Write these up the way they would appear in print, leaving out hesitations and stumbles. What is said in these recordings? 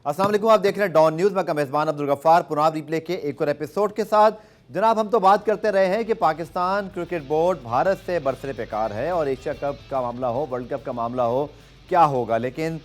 अस्सलाम वालेकुम, आप देख रहे हैं डॉन न्यूज़। मैं का मेज़बान अब्दुल गफ्फार पुनाब रिप्ले के एक और एपिसोड के साथ। जनाब, हम तो बात करते रहे हैं कि पाकिस्तान क्रिकेट बोर्ड भारत से बरसरे बेकार है और एशिया कप का मामला हो, वर्ल्ड कप का मामला हो, क्या होगा। लेकिन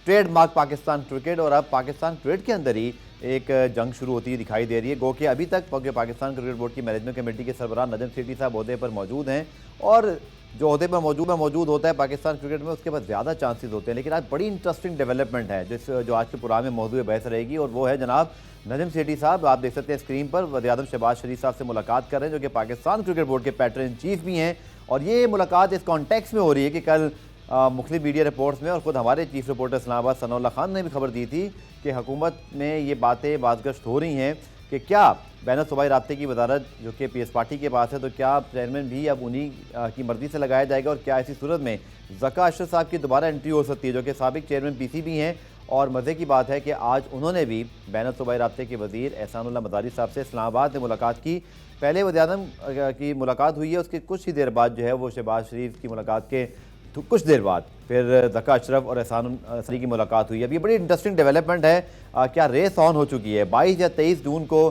ट्रेडमार्क पाकिस्तान क्रिकेट और अब पाकिस्तान क्रिकेट के अंदर ही एक जंग शुरू होती है दिखाई दे रही है। गो कि अभी तक पाकिस्तान क्रिकेट बोर्ड की मैनेजमेंट कमेटी के सरबराह नजम सेठी साहब ओहदे पर मौजूद हैं और जो ओहदे पर मौजूद होता है पाकिस्तान क्रिकेट में, उसके पास ज़्यादा चांसेस होते हैं। लेकिन आज बड़ी इंटरेस्टिंग डेवलपमेंट है जो आज के प्रोग्राम में मौजूद बहस रहेगी और वो है जनाब नजम सेठी साहब। आप देख सकते हैं स्क्रीन पर वज़ीर-ए-आज़म शहबाज शरीफ साहब से मुलाकात कर रहे हैं, जो कि पाकिस्तान क्रिकेट बोर्ड के पैटर्न इन चीफ भी हैं। और ये मुलाकात इस कॉन्टेक्स्ट में हो रही है कि कल मुख्तलिफ मीडिया रिपोर्ट्स में और ख़ुद हमारे चीफ रिपोर्टर इस्लामाबाद सनाउल्लाह खान ने भी खबर दी थी कि हुकूमत में ये बातें बाज़गश्त हो रही हैं कि क्या बैन सूबाई राब्ते की वजारत जो कि पीएस पार्टी के पास है, तो क्या चेयरमैन भी अब उन्हीं की मर्ज़ी से लगाया जाएगा और क्या ऐसी सूरत में ज़का अशरफ साहब की दोबारा एंट्री हो सकती है, जो कि साबिक चेयरमैन पीसीबी हैं। और मज़े की बात है कि आज उन्होंने भी बैन सूबाई राब्ते के वज़ीर एहसानुल्लाह मदारी साहब से इस्लामाबाद में मुलाकात की। पहले वज़ीर-ए-आज़म की मुलाकात हुई है, उसकी कुछ ही देर बाद जो है वो शहबाज शरीफ की मुलाकात के कुछ देर बाद फिर ज़का अशरफ और एहसान सरी की मुलाकात हुई है। अब ये बड़ी इंटरेस्टिंग डेवलपमेंट है। क्या रेस ऑन हो चुकी है? 22 या 23 जून को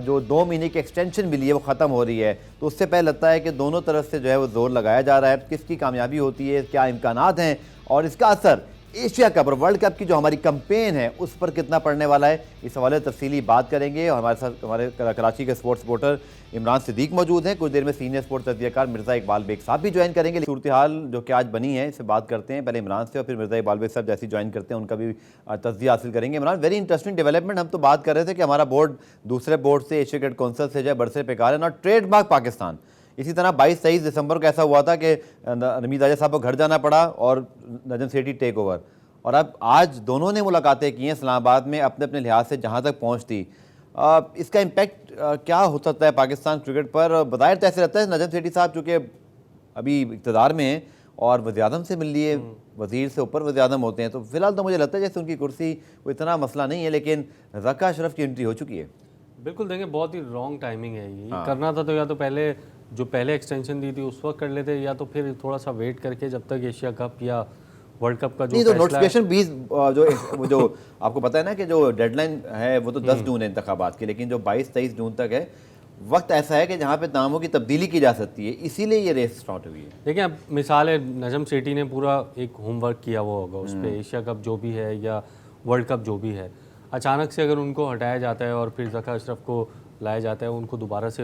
जो 2 महीने की एक्सटेंशन मिली है वो ख़त्म हो रही है, तो उससे पहले लगता है कि दोनों तरफ से जो है वो जोर लगाया जा रहा है। किसकी कामयाबी होती है, क्या इम्कानात हैं और इसका असर एशिया कप और वर्ल्ड कप की जो हमारी कैंपेन है उस पर कितना पड़ने वाला है, इस हवाले से तफसीली बात करेंगे। और हमारे साथ हमारे कराची के स्पोर्ट्स रिपोर्टर इमरान सिद्दीक मौजूद हैं। कुछ देर में सीनियर स्पोर्ट्स तजज़ियाकार मिर्ज़ा इकबाल बेग साहब भी ज्वाइन करेंगे। सूरत हाल जो कि आज बनी है इससे बात करते हैं, पहले इमरान से और फिर मिर्ज़ा इकबाल बेग साहब जैसे ज्वाइन करते हैं उनका भी तजज़िया हासिल करेंगे। Imran, very interesting development. हम तो बात कर रहे थे कि हमारा बोर्ड दूसरे बोर्ड से एशिया क्रिकेट काउंसिल से जो है बरसे बेकार है, नॉट ट्रेडमार्क पाकिस्तान। इसी तरह 22-23 दिसंबर को ऐसा हुआ था कि रमीज़ राजा साहब को घर जाना पड़ा और नजम सेठी टेक ओवर। और अब आज दोनों ने मुलाकातें की हैं इस्लामाबाद में अपने अपने लिहाज से जहाँ तक पहुँचती। इसका इम्पैक्ट क्या हो सकता है पाकिस्तान क्रिकेट पर? बज़ाहिर तो ऐसे रहता है नजम सेठी साहब चूँकि अभी इक़्तिदार में हैं और वज़ीर-ए-आज़म से मिल लिए, वज़ीर से ऊपर वज़ीर-ए-आज़म होते हैं, तो फिलहाल तो मुझे लगता है जैसे उनकी कुर्सी कोई इतना मसला नहीं है। लेकिन ज़का अशरफ की एंट्री हो चुकी है। बिल्कुल, देंगे बहुत ही रॉन्ग टाइमिंग है ये। करना था तो या तो पहले एक्सटेंशन दी थी उस वक्त कर लेते, या तो फिर थोड़ा सा वेट करके जब तक एशिया कप या वर्ल्ड कप का जो तो नोटिफिकेशन 20 जो आपको पता है ना कि जो डेडलाइन है वो तो 10 जून है इंतखाबात की, लेकिन जो 22-23 जून तक है वक्त ऐसा है कि जहाँ पे नामों की तब्दीली की जा सकती है, इसीलिए ये रेस स्टार्ट हुई है। देखिए, अब मिसाल है नजम सेठी ने पूरा एक होमवर्क किया वो होगा उस पर, एशिया कप जो भी है या वर्ल्ड कप जो भी है, अचानक से अगर उनको हटाया जाता है और फिर ज़का अशरफ को लाया जाता है, उनको दोबारा से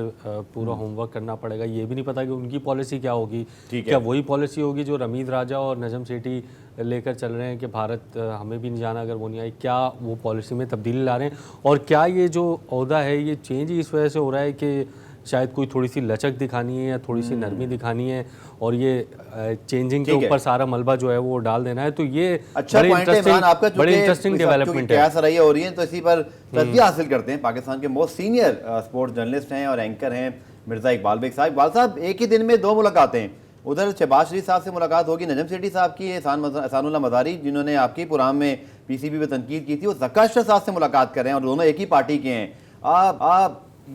पूरा होमवर्क करना पड़ेगा। ये भी नहीं पता कि उनकी पॉलिसी क्या होगी, क्या वही पॉलिसी होगी जो रमीज़ राजा और नजम सेठी लेकर चल रहे हैं कि भारत हमें भी नहीं जाना अगर वो नहीं आई, क्या वो पॉलिसी में तब्दीली ला रहे हैं? और क्या ये जो ओहदा है ये चेंज ही इस वजह से हो रहा है कि शायद कोई थोड़ी सी लचक दिखानी है या थोड़ी सी नरमी दिखानी है और ये चेंजिंग के ऊपर सारा मलबा जो है वो डाल देना है? तो ये अच्छा पॉइंट है इमरान आपका, बड़ी इंटरेस्टिंग डेवलपमेंट है। क्या रही हो रही है, तो इसी पर तजज़िया हासिल करते हैं। पाकिस्तान के मोस्ट सीनियर स्पोर्ट्स जर्नलिस्ट हैं और एंकर हैं मिर्ज़ा इकबाल बेग साहब। इकबाल साहब, एक ही दिन में 2 मुलाकातें, उधर शहबाज शरीफ साहब से मुलाकात होगी, नजम सेठी साहब की, एहसानुल्लाह मदारी जिन्होंने आपके प्रोग्राम में पीसीबी पे तनकीद की थी, वो ज़का अशरफ साहब से मुलाकात कर रहे हैं और दोनों एक ही पार्टी के हैं।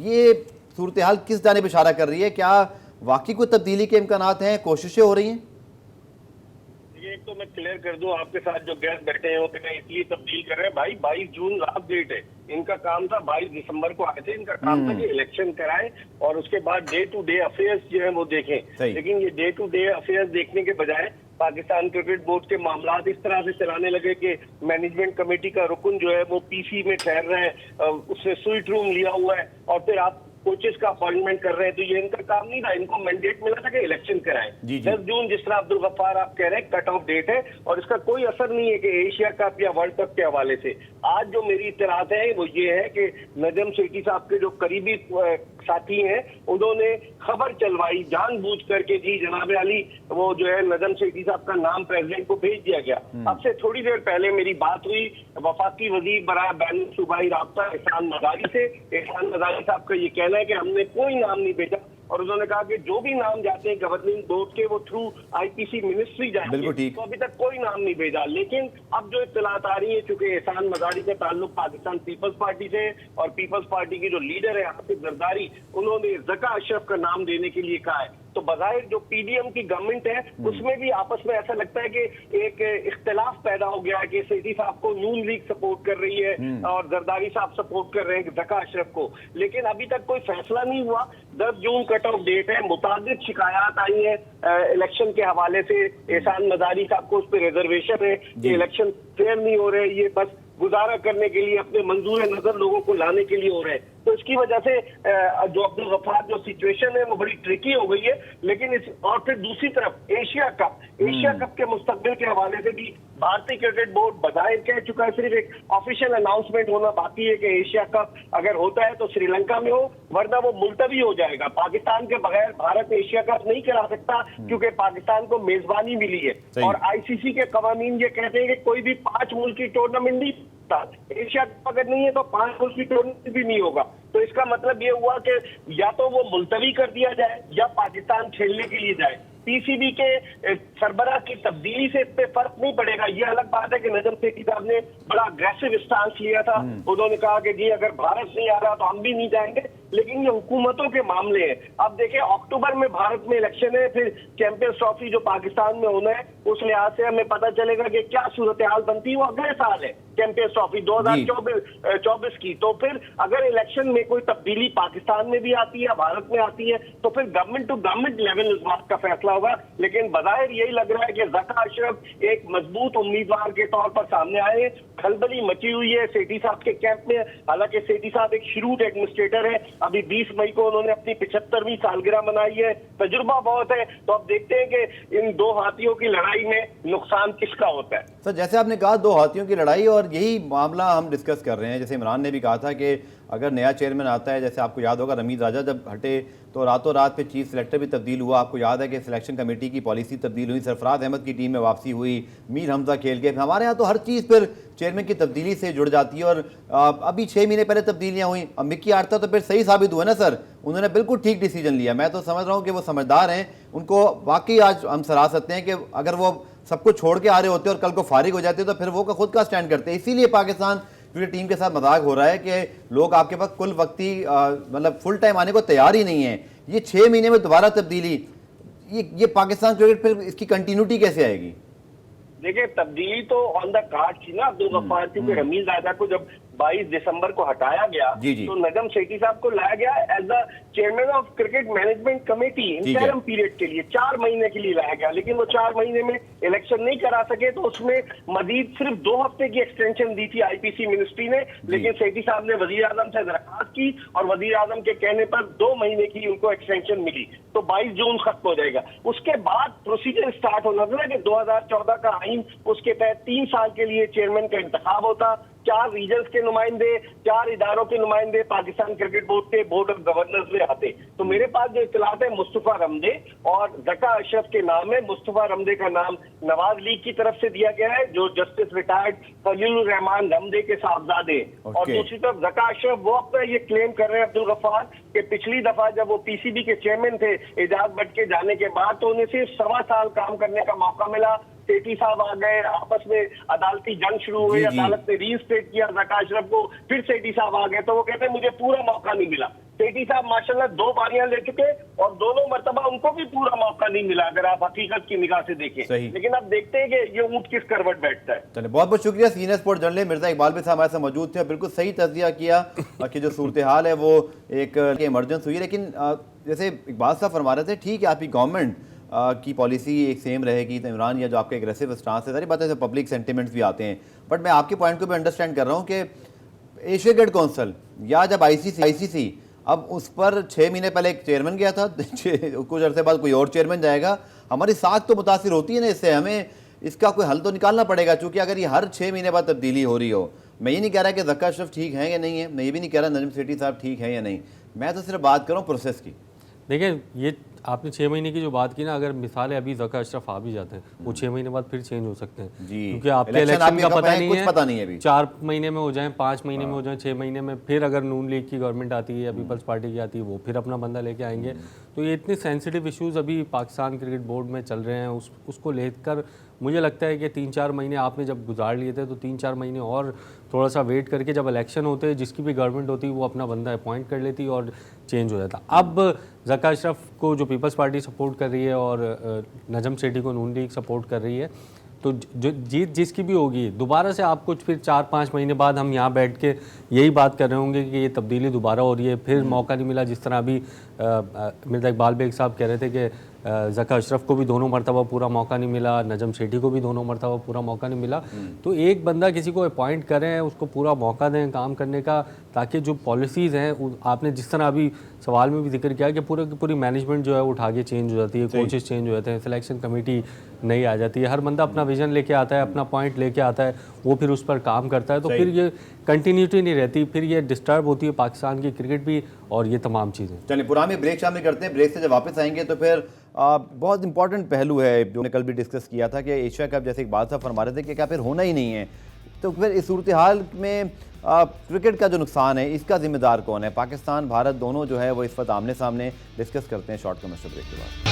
ये सूरत हाल किस जानिब इशारा कर रही है? क्या वाकई कोई तब्दीली के इम्कानात हैं, कोशिशें हो रही हैं? एक तो मैं क्लियर कर दूं, आपके साथ जो गेस्ट बैठे हैं वो इसलिए तब्दील कर रहे हैं भाई, 22 जून लास्ट डेट है। इनका काम था 22 दिसंबर को आए थे, इनका काम था कि इलेक्शन कराएं और उसके बाद डे टू डे अफेयर्स जो है वो देखें। लेकिन ये डे टू डे अफेयर्स देखने के बजाय पाकिस्तान क्रिकेट बोर्ड के मामलात इस तरह से चलाने लगे कि मैनेजमेंट कमेटी का रुकन जो है वो पीसी में ठहर रहे हैं, उसने स्वीट रूम लिया हुआ है और फिर आप कोचेस का अपॉइंटमेंट कर रहे हैं। तो ये इनका काम नहीं था, इनको मैंडेट मिला था कि इलेक्शन कराएं। 10 जून जिस तरह अब्दुल गफ्फार आप कह रहे हैं कट ऑफ डेट है और इसका कोई असर नहीं है कि एशिया कप या वर्ल्ड कप के हवाले से। आज जो मेरी इत्तलात है वो ये है कि नजम सेठी साहब के जो करीबी साथी हैं उन्होंने खबर चलवाई जानबूझ करके, जी जनाब अली वो जो है नजम सेठी साहब का नाम प्रेसिडेंट को भेज दिया गया। अब से थोड़ी देर पहले मेरी बात हुई वफाकी वजीर बराए बैन सूबाई राब्ता एहसान मदारी से। एहसान मदारी साहब का ये कहना है कि हमने कोई नाम नहीं भेजा और उन्होंने कहा कि जो भी नाम जाते हैं गवर्निंग बोर्ड के वो थ्रू आईपीसी मिनिस्ट्री जाएंगे, तो अभी तक कोई नाम नहीं भेजा। लेकिन अब जो इत्तलात आ रही है, चूंकि एहसान मदारी का ताल्लुक पाकिस्तान पीपल्स पार्टी से और पीपल्स पार्टी की जो लीडर है आसिफ जरदारी, उन्होंने ज़का अशरफ का नाम देने के लिए कहा है। तो बजाय जो पीडीएम की गवर्नमेंट है उसमें भी आपस में ऐसा लगता है कि एक इख्तिलाफ पैदा हो गया है कि सेठी साहब को नून लीग सपोर्ट कर रही है और जरदारी साहब सपोर्ट कर रहे हैं ज़का अशरफ को, लेकिन अभी तक कोई फैसला नहीं हुआ। 10 जून कट ऑफ डेट है, मुताबिक शिकायत आई है इलेक्शन के हवाले से, एहसान मजारी साहब को उस पर रिजर्वेशन है कि इलेक्शन फेयर नहीं हो रहे, ये बस गुजारा करने के लिए, अपने मंजूर नजर लोगों को लाने के लिए हो रहे हैं। तो इसकी वजह से जो अब्दुल गफ्फार जो सिचुएशन है वो बड़ी ट्रिकी हो गई है। लेकिन और फिर दूसरी तरफ एशिया कप के मुस्तकबिल के हवाले से भी भारतीय क्रिकेट बोर्ड बजाय कह चुका है, सिर्फ एक ऑफिशियल अनाउंसमेंट होना बाकी है कि एशिया कप अगर होता है तो श्रीलंका में हो, वरना वो मुलतवी हो जाएगा। पाकिस्तान के बगैर भारत एशिया कप नहीं करा सकता क्योंकि पाकिस्तान को मेजबानी मिली है। और आईसीसी के कवानीन ये कहते हैं कि कोई भी 5 मुल्क की टूर्नामेंट नहीं, एशिया कप अगर नहीं है तो 5 मुल्क की टूर्नामेंट भी नहीं होगा। तो इसका मतलब ये हुआ कि या तो वो मुलतवी कर दिया जाए या पाकिस्तान खेलने के लिए जाए। पीसीबी के सरबराह की तब्दीली से इस पे फर्क नहीं पड़ेगा। ये अलग बात है कि नजम सेठी साहब ने बड़ा अग्रेसिव स्टांस लिया था, उन्होंने कहा कि जी अगर भारत नहीं आ रहा तो हम भी नहीं जाएंगे, लेकिन ये हुकूमतों के मामले हैं। अब देखिए अक्टूबर में भारत में इलेक्शन है, फिर चैंपियंस ट्रॉफी जो पाकिस्तान में होना है उस लिहाज से हमें पता चलेगा कि क्या सूरत हाल बनती है। वो अगले साल है चैंपियंस ट्रॉफी 2024 की। तो फिर अगर इलेक्शन में कोई तब्दीली पाकिस्तान में भी आती है, भारत में आती है, तो फिर गवर्नमेंट टू गवर्नमेंट लेवल इस बात का फैसला होगा। लेकिन बज़ाहिर यही लग रहा है कि ज़का अशरफ एक मजबूत उम्मीदवार के तौर पर सामने आए। खलबली मची हुई है सेठी साहब के कैंप में। हालांकि सेठी साहब एक श्रूड एडमिनिस्ट्रेटर है, अभी 20 मई को उन्होंने अपनी 75वीं सालगिरह मनाई है, तजुर्बा बहुत है। तो अब देखते हैं कि इन दो हाथियों की लड़ाई में नुकसान किसका होता है। सर जैसे आपने कहा 2 हाथियों की लड़ाई, और यही मामला हम डिस्कस कर रहे हैं। जैसे इमरान ने भी कहा था कि अगर नया चेयरमैन आता है, जैसे आपको याद होगा रमीज राजा जब हटे तो रातों रात पे चीफ सेलेक्टर भी तब्दील हुआ। आपको याद है कि सिलेक्शन कमेटी की पॉलिसी तब्दील हुई, सरफराज अहमद की टीम में वापसी हुई, मीर हमजा खेल गए। हमारे यहाँ तो हर चीज़ फिर चेयरमैन की तब्दीली से जुड़ जाती है। और अभी 6 महीने पहले तब्दीलियाँ हुई, अब मिक्की आर्ता तो फिर सही साबित हुआ ना सर, उन्होंने बिल्कुल ठीक डिसीजन लिया। मैं तो समझ रहा हूँ कि वो समझदार हैं, उनको वाकई आज हम सराह सकते हैं कि अगर वो सब कुछ छोड़ के आ रहे होते और कल को फारिग हो जाते तो फिर वो खुद का स्टैंड करते। इसीलिए पाकिस्तान क्रिकेट टीम के साथ मजाक हो रहा है कि लोग आपके पास कुल वक्ती मतलब फुल टाइम आने को तैयार ही नहीं है। ये 6 महीने में दोबारा तब्दीली, ये पाकिस्तान क्रिकेट फिर इसकी कंटिन्यूटी कैसे आएगी? देखिए तब्दीली तो ऑन द कार्ड थी ना अब्दुल गफ्फार, क्योंकि रमीज राजा को जब 22 दिसंबर को हटाया गया तो नजम सेठी साहब को लाया गया as the chairman of cricket management committee interim period के लिए, 4 महीने के लिए लाया गया। लेकिन वो 4 महीने में इलेक्शन नहीं करा सके तो उसमें मजीद सिर्फ 2 हफ्ते की एक्सटेंशन दी थी आईपीसी मिनिस्ट्री ने। लेकिन सेठी साहब ने वजीर आजम से दरखास्त की और वजीर आजम के कहने पर 2 महीने की उनको एक्सटेंशन मिली, तो 22 जून खत्म हो जाएगा। उसके बाद प्रोसीजर स्टार्ट होना था कि 2014 का आइन, उसके तहत 3 साल के लिए चेयरमैन का इंतखाब होता, 4 रीजन्स के नुमाइंदे, 4 इदारों के नुमाइंदे पाकिस्तान क्रिकेट बोर्ड के बोर्ड ऑफ गवर्नर्स में आते। तो मेरे पास जो इत्तलात है मुस्तफा रमदे और ज़का अशरफ के नाम है। मुस्तफा रमदे का नाम नवाज लीग की तरफ से दिया गया है जो जस्टिस रिटायर्ड खलीलुर रहमान रमदे के साहबजादे। और दूसरी तरफ ज़का अशरफ वो अपना ये क्लेम कर रहे हैं अब्दुल गफ्फार कि पिछली दफा जब वो पीसीबी के चेयरमैन थे एजाज भट्ट के जाने के बाद तो उन्हें सिर्फ 1.25 साल काम करने का मौका मिला। सेठी साहब आ गए, आपस में अदालती जंग शुरू हुई, अदालत ने रीइंस्टेट किया ज़का अशरफ को, फिर सेठी साहब आ गए। तो वो कहते हैं मुझे पूरा मौका नहीं मिला। सेठी साहब माशाल्लाह 2 बारियां ले चुके और दोनों मर्तबा उनको भी पूरा मौका नहीं मिला अगर आप हकीकत की निगाह से देखें। लेकिन अब देखते हैं कि ये ऊंट किस करवट बैठता है। चलिए बहुत बहुत शुक्रिया। Senior sport journalist Mirza Iqbal भी साहब हमारे साथ मौजूद थे, बिल्कुल सही तज्जिया किया कि जो सूरत हाल है वो एक इमरजेंस हुई। लेकिन जैसे इकबाल साहब फरमा रहे थे, ठीक है आपकी गवर्नमेंट की पॉलिसी एक सेम रहेगी तो इमरान या जो आपका एग्रेसिव स्टांस है, सारी बातें पब्लिक सेंटिमेंट्स भी आते हैं, बट मैं आपके पॉइंट को भी अंडरस्टैंड कर रहा हूँ कि एशिया क्रिकेट काउंसिल या जब आईसीसी अब उस पर 6 महीने पहले एक चेयरमैन गया था, कुछ अर्से बाद कोई और चेयरमैन जाएगा, हमारी साख तो मुतासिर होती है ना इससे। हमें इसका कोई हल तो निकालना पड़ेगा, क्योंकि अगर ये हर 6 महीने बाद तब्दीली हो रही हो। मैं ये नहीं कह रहा कि ज़का अशरफ ठीक है या नहीं है, मैं ये भी नहीं कह रहा नजम सेठी साहब ठीक है या नहीं, मैं तो सिर्फ बात कर रहा हूँ प्रोसेस की। देखिए ये आपने 6 महीने की जो बात की ना, अगर मिसाल है अभी ज़का अशरफ आ भी जाते हैं वो 6 महीने बाद फिर चेंज हो सकते हैं, क्योंकि आपके इलेक्शन का पता नहीं है, पता नहीं है अभी 4 महीने में हो जाए, 5 महीने में हो जाए, 6 महीने में फिर अगर नून लीग की गवर्नमेंट आती है या पीपल्स पार्टी की आती है वो फिर अपना बंदा लेके आएंगे। तो ये इतने सेंसिटिव इश्यूज़ अभी पाकिस्तान क्रिकेट बोर्ड में चल रहे हैं, उसको लेकर मुझे लगता है कि 3-4 महीने आपने जब गुजार लिए थे तो 3-4 महीने और थोड़ा सा वेट करके जब इलेक्शन होते, जिसकी भी गवर्नमेंट होती वो अपना बंदा अपॉइंट कर लेती और चेंज हो जाता। अब ज़का अशरफ को जो पीपल्स पार्टी सपोर्ट कर रही है और नजम सेठी को नून लीग सपोर्ट कर रही है, तो जो जीत जिसकी भी होगी, दोबारा से आप कुछ फिर 4-5 महीने बाद हम यहाँ बैठ के यही बात कर रहे होंगे कि ये तब्दीली दोबारा हो रही है, फिर मौका नहीं मिला। जिस तरह अभी मिर्ज़ा इकबाल बेग साहब कह रहे थे कि ज़का अशरफ को भी दोनों मरतबा पूरा मौका नहीं मिला, नजम सेठी को भी दोनों मरतबा पूरा मौका नहीं मिला। तो एक बंदा किसी को अपॉइंट करें, उसको पूरा मौका दें काम करने का, ताकि जो पॉलिसीज़ हैं, आपने जिस तरह अभी सवाल में भी जिक्र किया कि पूरी मैनेजमेंट जो है उठा के चेंज हो जाती है, कोचेस चेंज हो जाते हैं, सिलेक्शन कमेटी नहीं आ जाती है, हर बंदा अपना विजन लेके आता है, अपना पॉइंट लेके आता है, वो फिर उस पर काम करता है, तो फिर ये कंटिन्यूटी नहीं रहती, फिर ये डिस्टर्ब होती है पाकिस्तान की क्रिकेट भी और ये तमाम चीज़ें। चलिए पुरानी ब्रेक शामिल करते हैं। ब्रेक से जब वापस आएंगे तो फिर बहुत इंपॉर्टेंट पहलू है जो हमने कल भी डिस्कस किया था कि एशिया कप, जैसे इकबाल साहब फरमा रहे थे कि क्या फिर होना ही नहीं है, तो फिर इस सूरत हाल में क्रिकेट का जो नुकसान है इसका जिम्मेदार कौन है? पाकिस्तान भारत दोनों जो है वो इस वक्त आमने सामने। डिस्कस करते हैं शॉर्ट कमर्शियल ब्रेक के बाद।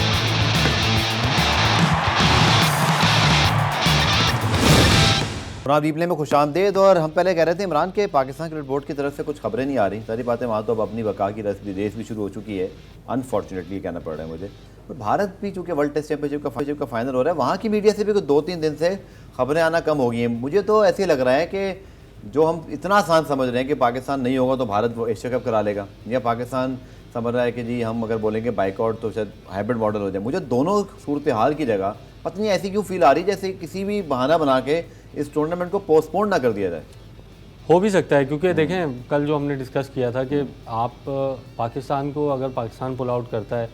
पुराना रिप्ले में खुशामदीद। और हम पहले कह रहे थे इमरान के पाकिस्तान क्रिकेट बोर्ड की तरफ से कुछ खबरें नहीं आ रही, सारी बातें वहाँ तो अब अपनी बका की रेस भी शुरू हो चुकी है, अनफॉर्चुनेटली कहना पड़ रहा है मुझे। और भारत भी चूँकि वर्ल्ड टेस्ट चैंपियनशिप का फाइनल हो रहा है, वहाँ की मीडिया से भी कुछ 2-3 दिन से खबरें आना कम हो गई हैं। मुझे तो ऐसे लग रहा है कि जो हम इतना आसान समझ रहे हैं कि पाकिस्तान नहीं होगा तो भारत वो एशिया कप करा लेगा, या पाकिस्तान समझ रहा है कि जी हम अगर बोलेंगे बाइकआउट तो शायद हाइब्रिड मॉडल हो जाए। मुझे दोनों सूरत हाल की जगह पता नहीं ऐसी क्यों फील आ रही जैसे किसी भी बहाना बना के इस टूर्नामेंट को पोस्टपोन ना कर दिया जाए। हो भी सकता है, क्योंकि देखें कल जो हमने डिस्कस किया था कि आप पाकिस्तान को, अगर पाकिस्तान पुल आउट करता है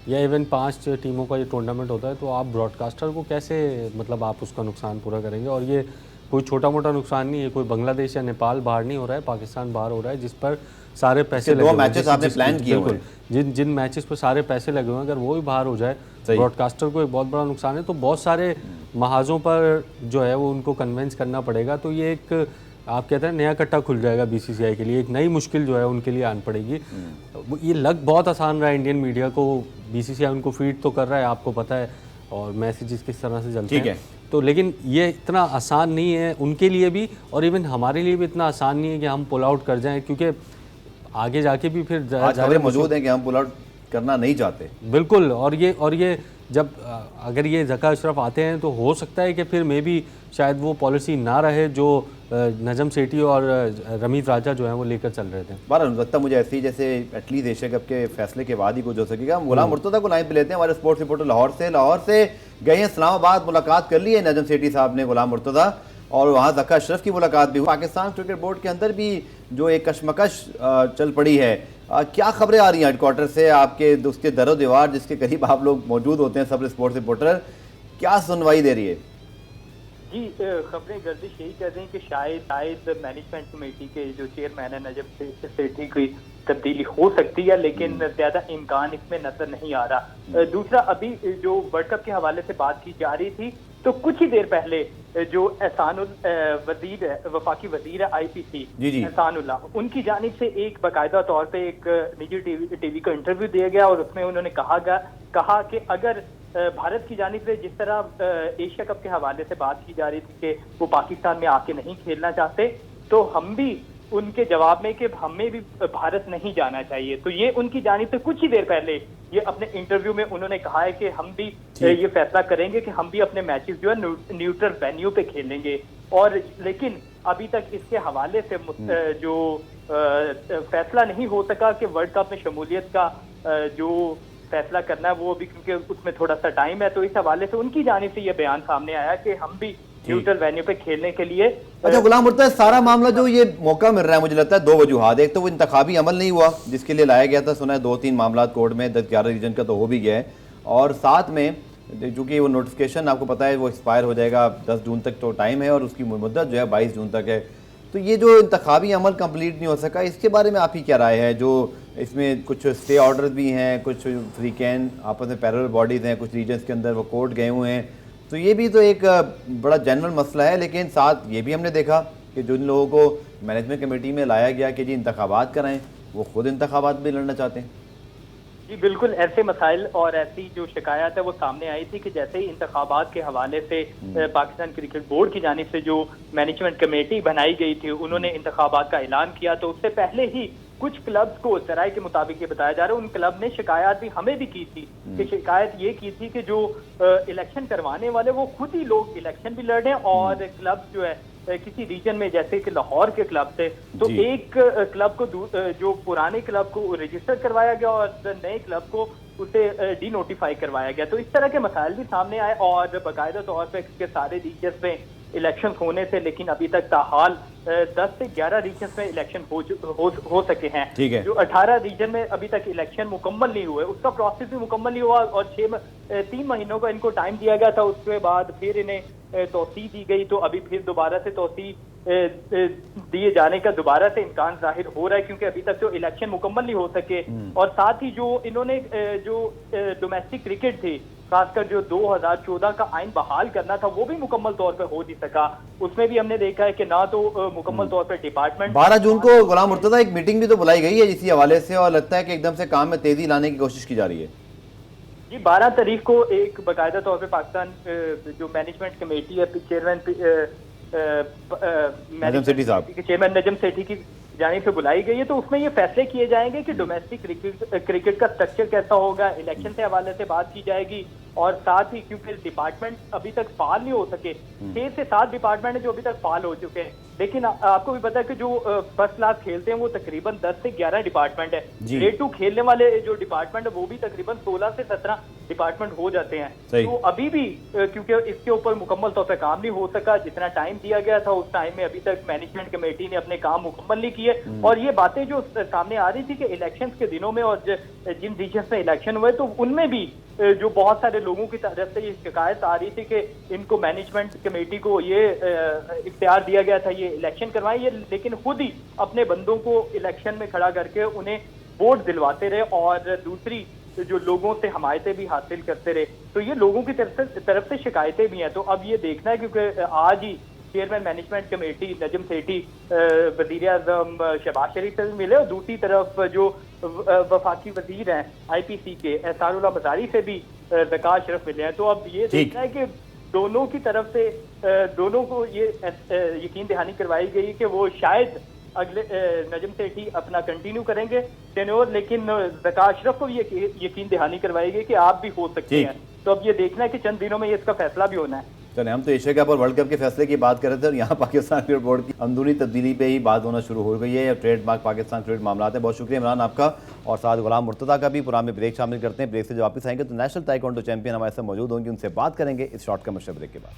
या इवन 5 टीमों का ये टूर्नामेंट होता है, तो आप ब्रॉडकास्टर को कैसे, मतलब आप उसका नुकसान पूरा करेंगे। और ये कोई छोटा मोटा नुकसान नहीं है, कोई बांग्लादेश या नेपाल बाहर नहीं हो रहा है, पाकिस्तान बाहर हो रहा है, जिस पर सारे पैसे लगे हुए हैं। 2 मैचेस आपने प्लान किए हुए हैं, जिन मैचेस पर सारे पैसे लगे हुए हैं, अगर वो भी बाहर हो जाए, ब्रॉडकास्टर को एक बहुत बड़ा नुकसान है। तो बहुत सारे महाजों पर जो है वो उनको कन्विंस करना पड़ेगा। तो ये एक, आप कहते हैं, नया कट्टा खुल जाएगा बीसीसीआई के लिए, एक नई मुश्किल जो है उनके लिए आन पड़ेगी। ये लग बहुत आसान रहा है इंडियन मीडिया को, बीसीसीआई उनको फीड तो कर रहा है, आपको पता है, और मैसेजेस किस तरह से चलते हैं, तो लेकिन ये इतना आसान नहीं है उनके लिए भी, और इवन हमारे लिए भी इतना आसान नहीं है कि हम पुल आउट कर जाएं, क्योंकि आगे जाके भी फिर खबरें मौजूद हैं कि हम पुल आउट करना नहीं चाहते। बिल्कुल। और ये जब अगर ये ज़का अशरफ आते हैं तो हो सकता है कि फिर मे भी शायद वो पॉलिसी ना रहे जो नजम सेठी और रमीत राजा जो है वो लेकर चल रहे थे। बार लगता मुझे ऐसी जैसे एटलीस्ट एशिया कप के फैसले के बाद ही कुछ हो सकेगा। हम गुलाम मुर्तज़ा को लाइन पे लेते हैं, हमारे स्पोर्ट्स रिपोर्टर लाहौर से गए हैं इस्लामाबाद, मुलाकात कर ली है नजम सेठी साहब ने, गुलाम मुर्तज़ा, और वहाँ ज़का अशरफ की मुलाकात भी हुई। पाकिस्तान क्रिकेट बोर्ड के अंदर भी जो एक कशमकश चल पड़ी है, क्या खबरें आ रही हैं हेडक्वार्टर से, आपके उसके दरो दीवार जिसके करीब आप लोग मौजूद होते हैं, सब स्पोर्ट्स रिपोर्टर, क्या सुनवाई दे रही है? जी, खबरें गर्दिश यही कर रही हैं कि शायद मैनेजमेंट कमेटी के जो चेयरमैन है नजम सेठी की तब्दीली हो सकती है, लेकिन ज्यादा इम्कान इसमें नजर नहीं आ रहा। दूसरा, अभी जो वर्ल्ड कप के हवाले से बात की जा रही थी, तो कुछ ही देर पहले जो एहसानुल वजीर है, वफाकी वजीर है IPC, एहसानुल्लाह, उनकी जानिब से एक बाकायदा तौर पे एक निजी टीवी का इंटरव्यू दिया गया, और उसमें उन्होंने कहा कि अगर भारत की जानिब से जिस तरह एशिया कप के हवाले से बात की जा रही थी कि वो पाकिस्तान में आके नहीं खेलना चाहते, तो हम भी उनके जवाब में कि हमें भी भारत नहीं जाना चाहिए। तो ये उनकी जानिब से कुछ ही देर पहले ये अपने इंटरव्यू में उन्होंने कहा है कि हम भी ये फैसला करेंगे कि हम भी अपने मैचेस जो है न्यूट्रल वेन्यू पे खेलेंगे। और लेकिन अभी तक इसके हवाले से जो फैसला नहीं हो सका कि वर्ल्ड कप में शमूलियत का जो फैसला करना है वो अभी, क्योंकि उसमें थोड़ा सा टाइम है, तो इस हवाले से उनकी जानिब से ये बयान सामने आया कि हम भी न्यूट्रल वेन्यू पे खेलने के लिए। अच्छा गुलाम मुर्तज़ा, सारा मामला जो ये मौका मिल रहा है, मुझे लगता है 2 वजूहात। एक तो वो इंतखाबी अमल नहीं हुआ जिसके लिए लाया गया था, सुना है 2-3 मामला कोर्ट में, 10-11 रीजन का तो हो भी गया है, और साथ में चूँकि वो नोटिफिकेशन आपको पता है वो एक्सपायर हो जाएगा, 10 जून तक तो टाइम है, और उसकी मुद्दत जो है 22 जून तक है। तो ये जो इंतखाबी अमल कंप्लीट नहीं हो सका, इसके बारे में आप ही क्या राय है? जो इसमें कुछ स्टे ऑर्डर भी हैं, कुछ फ्री कैन आपस में पैरेलल बॉडीज़ हैं, कुछ रीजन्स के अंदर वो कोर्ट गए हुए हैं, तो ये भी तो एक बड़ा जनरल मसला है। लेकिन साथ ये भी हमने देखा कि जिन लोगों को मैनेजमेंट कमेटी में लाया गया कि जी इंतखाबात कराएं, वो खुद इंतखाबात भी लड़ना चाहते हैं। जी बिल्कुल, ऐसे मसाइल और ऐसी जो शिकायत है वो सामने आई थी कि जैसे ही इंतखाबात के हवाले से पाकिस्तान क्रिकेट बोर्ड की जानिब से जो मैनेजमेंट कमेटी बनाई गई थी, उन्होंने इंतखाबात का ऐलान किया, तो उससे पहले ही कुछ क्लब्स को सराय के मुताबिक ये बताया जा रहा है, उन क्लब ने शिकायत भी हमें भी की थी कि शिकायत ये की थी कि जो इलेक्शन करवाने वाले वो खुद ही लोग इलेक्शन भी लड़ रहे हैं, और क्लब जो है किसी रीजन में, जैसे कि लाहौर के क्लब थे, तो एक क्लब को जो पुराने क्लब को रजिस्टर करवाया गया और नए क्लब को उसे डी नोटिफाई करवाया गया। तो इस तरह के मसाइल भी सामने आए और बाकायदा तौर पर इसके सारे रीजन में इलेक्शन होने से, लेकिन अभी तक ताहाल 10 से 11 रीजन में इलेक्शन हो सके हैं। जो 18 रीजन में अभी तक इलेक्शन मुकम्मल नहीं हुए, उसका प्रोसेस भी मुकम्मल नहीं हुआ और 3 महीनों का इनको टाइम दिया गया था। उसके बाद फिर इन्हें तौसीह दी गई, तो अभी फिर दोबारा से तौसीह दिए जाने का दोबारा से इम्कान जाहिर हो रहा है, क्योंकि अभी तक तो इलेक्शन मुकम्मल नहीं हो सके। और साथ ही जो इन्होंने जो डोमेस्टिक क्रिकेट थी, खासकर जो 2014 का आइन बहाल करना था, वो भी मुकम्मल तौर पर हो नहीं सका। उसमें भी हमने देखा है कि ना तो मुकम्मल तौर पर डिपार्टमेंट 12 जून को गुलाम मुर्तजा एक मीटिंग भी तो बुलाई गई है इसी हवाले से, और लगता है कि एकदम से काम में तेजी लाने की कोशिश की जा रही है। जी 12 तारीख को एक बाकायदा तौर पर पाकिस्तान जो मैनेजमेंट कमेटी है, चेयरमैन नजम सेठी साहब के चेयरमैन नजम सेठी की जानिब से बुलाई गई है, तो उसमें ये फैसले किए जाएंगे कि डोमेस्टिक क्रिकेट का स्ट्रक्चर कैसा होगा, इलेक्शन के हवाले से बात की जाएगी। और साथ ही क्योंकि डिपार्टमेंट अभी तक फाल नहीं हो सके, 6 से 7 डिपार्टमेंट है जो अभी तक फाल हो चुके हैं, लेकिन आपको भी पता है कि जो फर्स्ट क्लास खेलते हैं वो तकरीबन 10 से 11 डिपार्टमेंट है। ग्रेड 2 खेलने वाले जो डिपार्टमेंट है वो भी तकरीबन 16 से 17 डिपार्टमेंट हो जाते हैं। तो अभी भी क्योंकि इसके ऊपर मुकम्मल तौर पर काम नहीं हो सका, जितना टाइम दिया गया था उस टाइम में अभी तक मैनेजमेंट कमेटी ने अपने काम मुकम्मल नहीं किए। और ये बातें जो सामने आ रही थी कि इलेक्शन के दिनों में और जिन रीजन में इलेक्शन हुए, तो उनमें भी जो बहुत सारे लोगों की तरफ से ये शिकायत आ रही थी कि इनको मैनेजमेंट कमेटी को ये इख्तियार दिया गया था ये इलेक्शन करवाएं, ये लेकिन खुद ही अपने बंदों को इलेक्शन में खड़ा करके उन्हें वोट दिलवाते रहे और दूसरी जो लोगों से हमायतें भी हासिल करते रहे। तो ये लोगों की तरफ से शिकायतें भी हैं। तो अब ये देखना है, क्योंकि आज ही chairman management committee Najam Sethi वजीर आजम शहबाज शरीफ से भी मिले, और दूसरी तरफ जो वफाकी वजीर हैं IPC के एहसानुल्लाह मज़ारी से भी ज़का अशरफ मिले हैं। तो अब ये देखना है कि दोनों की तरफ से दोनों को ये यकीन दहानी करवाई गई कि वो शायद अगले नजम सेठी अपना कंटिन्यू करेंगे टेन्योर, लेकिन ज़का अशरफ को भी यकीन दहानी करवाई गई कि आप भी हो सकते हैं। तो अब ये देखना है कि चंद दिनों में ये इसका फैसला भी होना है। चले, हम तो एशिया कप और वर्ल्ड कप के फैसले की बात कर रहे थे और यहाँ पाकिस्तान क्रिकेट बोर्ड की अंदरूनी तब्दीली पे ही बात होना शुरू हो गई है। ट्रेडमार्क पाकिस्तान क्रिकेट मामला है। बहुत शुक्रिया इमरान आपका, और साथ गुलाम मुर्तजा का भी। प्रोग्राम में ब्रेक शामिल करते हैं। ब्रेक से जब वापस आएंगे तो नेशनल ताइक्वांडो चैंपियन हमारे साथ मौजूद होंगे, उनसे बात करेंगे इस शॉर्ट कमर्शियल ब्रेक के बाद।